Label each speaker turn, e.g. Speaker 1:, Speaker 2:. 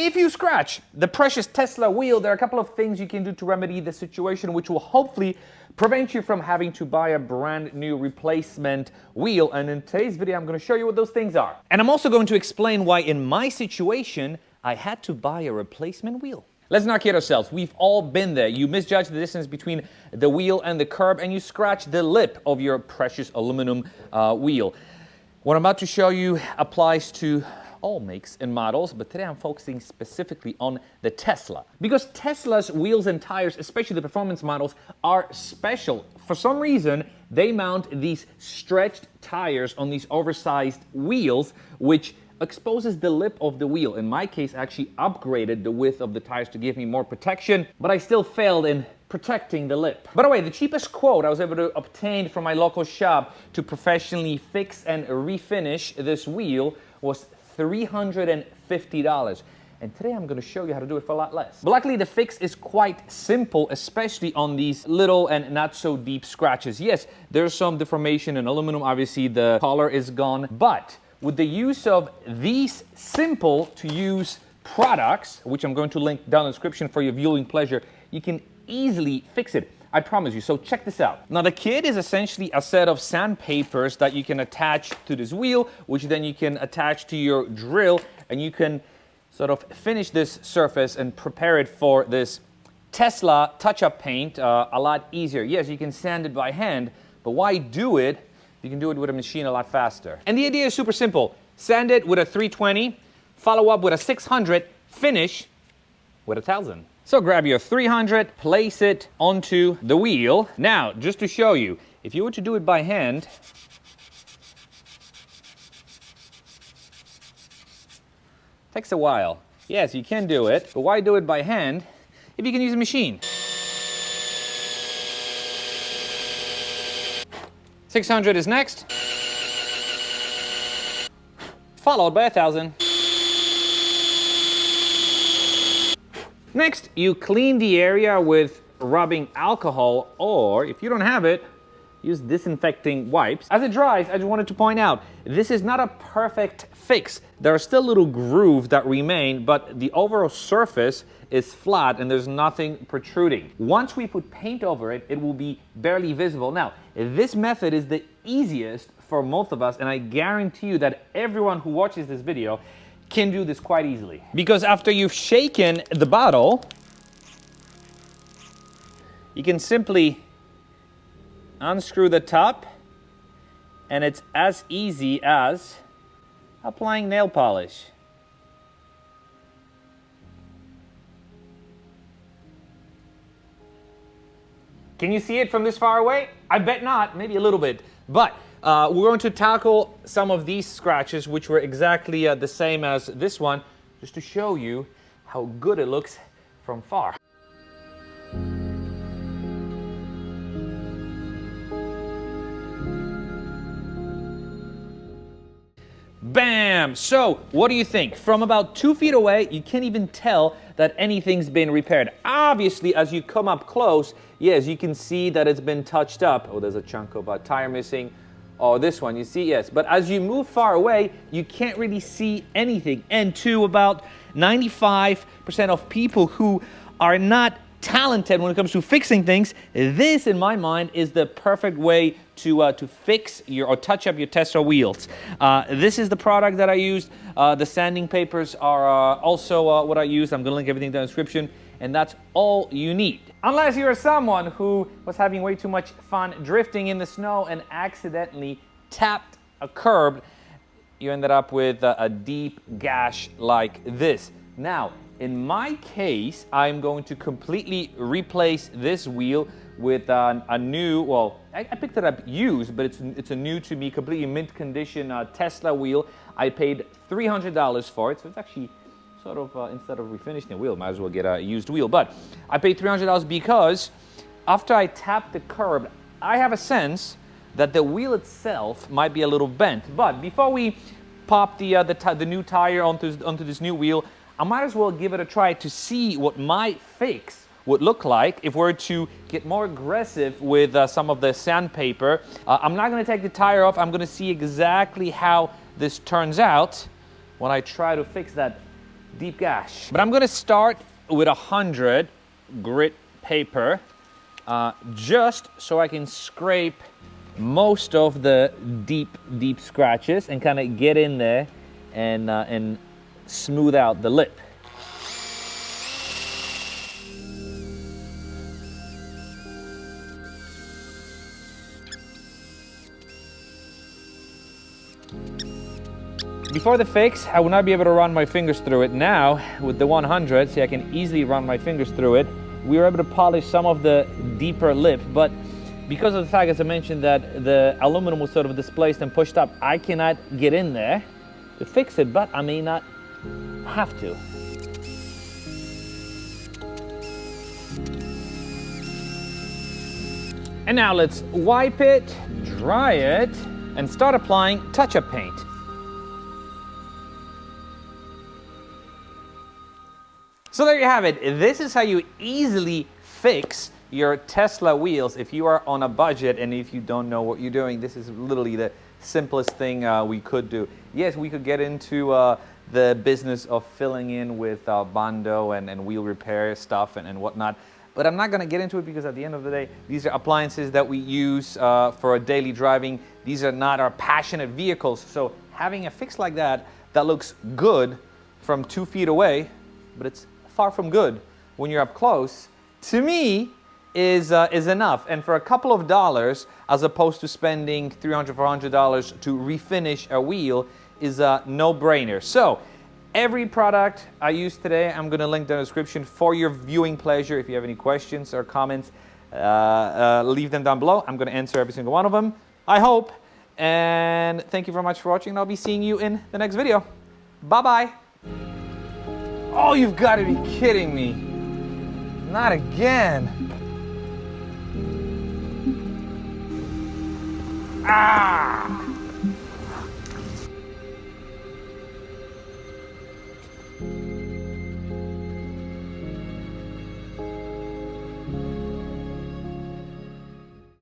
Speaker 1: If you scratch the precious Tesla wheel, there are a couple of things you can do to remedy the situation, which will hopefully prevent you from having to buy a brand new replacement wheel. And in today's video, I'm going to show you what those things are. And I'm also going to explain why in my situation, I had to buy a replacement wheel. Let's not kid ourselves. We've all been there. You misjudge the distance between the wheel and the curb, and you scratch the lip of your precious aluminum wheel. What I'm about to show you applies to all makes and models, but today I'm focusing specifically on the Tesla. Because Tesla's wheels and tires, especially the performance models, are special. For some reason, they mount these stretched tires on these oversized wheels, which exposes the lip of the wheel. In my case, I actually upgraded the width of the tires to give me more protection, but I still failed in protecting the lip. By the way, the cheapest quote I was able to obtain from my local shop to professionally fix and refinish this wheel was $350. And today I'm going to show you how to do it for a lot less. But luckily the fix is quite simple, especially on these little and not so deep scratches. Yes, there's some deformation in aluminum. Obviously the color is gone, but with the use of these simple to use products, which I'm going to link down in the description for your viewing pleasure, you can easily fix it. I promise you. So check this out. Now the kit is essentially a set of sandpapers that you can attach to this wheel, which then you can attach to your drill, and you can sort of finish this surface and prepare it for this Tesla touch-up paint a lot easier. Yes, you can sand it by hand, but why do it? You can do it with a machine a lot faster. And the idea is super simple. Sand it with a 320, follow up with a 600, finish with a 1000. So grab your 300, place it onto the wheel. Now, just to show you, if you were to do it by hand, takes a while. Yes, you can do it, but why do it by hand if you can use a machine? 600 is next, followed by 1000. Next, you clean the area with rubbing alcohol, or if you don't have it, use disinfecting wipes. As it dries, I just wanted to point out, this is not a perfect fix. There are still little grooves that remain, but the overall surface is flat and there's nothing protruding. Once we put paint over it, it will be barely visible. Now, this method is the easiest for most of us, and I guarantee you that everyone who watches this video can do this quite easily. Because after you've shaken the bottle, you can simply unscrew the top, and it's as easy as applying nail polish. Can you see it from this far away? I bet not, maybe a little bit. But we're going to tackle some of these scratches, which were exactly the same as this one, just to show you how good it looks from far. Bam! So, what do you think? From about 2 feet away, you can't even tell that anything's been repaired. Obviously, as you come up close, yes, you can see that it's been touched up. Oh, there's a chunk of a tire missing. Oh, this one, you see, yes. But as you move far away, you can't really see anything. And to about 95% of people who are not talented when it comes to fixing things, this, in my mind, is the perfect way to fix or touch up your Tesla wheels. This is the product that I used. The sanding papers are also what I used. I'm going to link everything down in the description, and that's all you need. Unless you're someone who was having way too much fun drifting in the snow and accidentally tapped a curb, you ended up with a deep gash like this. Now, in my case, I'm going to completely replace this wheel with a new, well, I picked it up used, but it's a new to me, completely mint condition Tesla wheel. I paid $300 for it, so it's actually sort of, instead of refinishing the wheel, might as well get a used wheel. But I paid $300 because after I tapped the curb, I have a sense that the wheel itself might be a little bent. But before we pop the new tire onto this new wheel, I might as well give it a try to see what my fix would look like if we were to get more aggressive with some of the sandpaper. I'm not going to take the tire off. I'm going to see exactly how this turns out when I try to fix that deep gash. But I'm gonna start with 100 grit paper, just so I can scrape most of the deep scratches and kind of get in there and smooth out the lip. Before the fix, I would not be able to run my fingers through it. Now, with the 100, see, I can easily run my fingers through it. We were able to polish some of the deeper lip, but because of the fact, as I mentioned, that the aluminum was sort of displaced and pushed up, I cannot get in there to fix it, but I may not have to. And now let's wipe it, dry it, and start applying touch-up paint. So there you have it. This is how you easily fix your Tesla wheels if you are on a budget and if you don't know what you're doing. This is literally the simplest thing we could do. Yes, we could get into the business of filling in with Bondo and wheel repair stuff and whatnot, but I'm not going to get into it because at the end of the day, these are appliances that we use for our daily driving. These are not our passionate vehicles. So having a fix like that looks good from 2 feet away, but it's far from good when you're up close, to me, is enough. And for a couple of dollars, as opposed to spending $300, $400 to refinish a wheel, is a no-brainer. So every product I used today, I'm going to link down in the description for your viewing pleasure. If you have any questions or comments, leave them down below. I'm going to answer every single one of them, I hope. And thank you very much for watching. I'll be seeing you in the next video. Bye-bye. Oh, you've got to be kidding me. Not again. Ah!